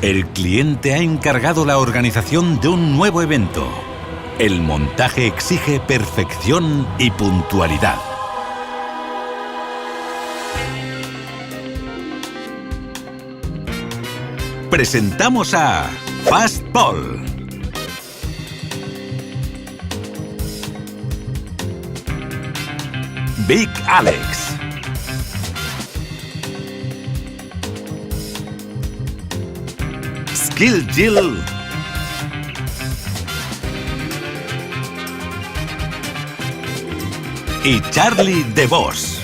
El cliente ha encargado la organización de un nuevo evento. El montaje exige perfección y puntualidad. Presentamos a Fastball. Big Alex. Skill Jill. Y Charlie the Boss.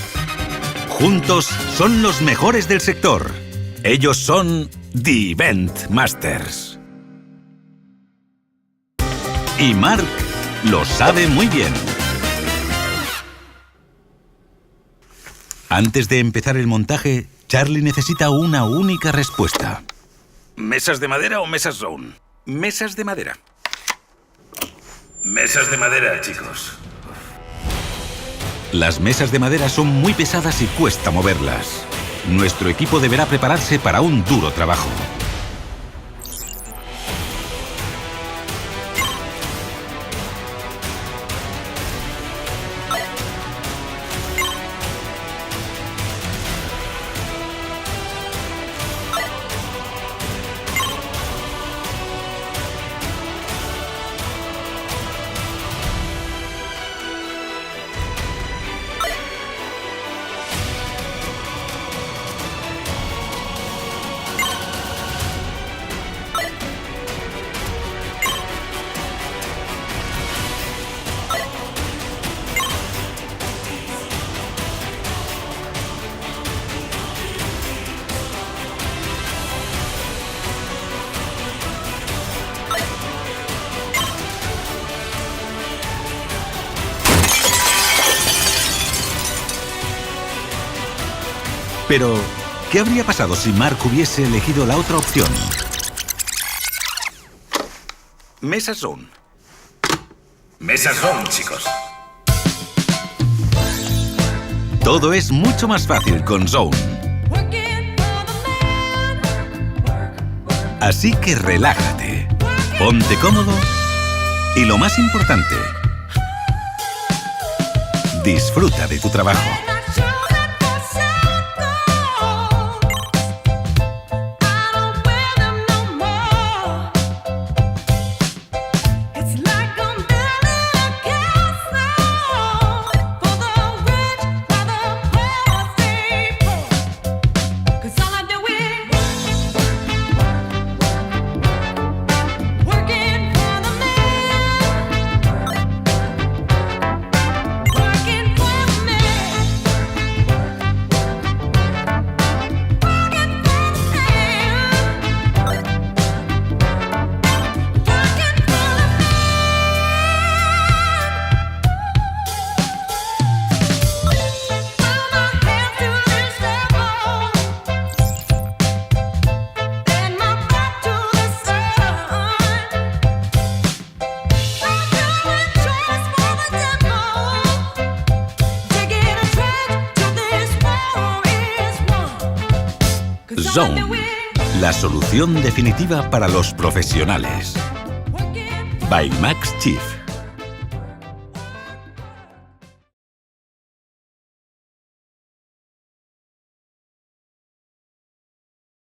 Juntos son los mejores del sector. Ellos son The Event Masters. Y Mark lo sabe muy bien. Antes de empezar el montaje, Charlie necesita una única respuesta. ¿Mesas de madera o mesas Zone? Mesas de madera. Mesas de madera, chicos. Las mesas de madera son muy pesadas y cuesta moverlas. Nuestro equipo deberá prepararse para un duro trabajo. Pero, ¿qué habría pasado si Mark hubiese elegido la otra opción? Mesas Zone. Mesas Zone, chicos. Todo es mucho más fácil con Zone. Así que relájate, ponte cómodo y lo más importante, disfruta de tu trabajo. Zone, la solución definitiva para los profesionales. By Max Chief.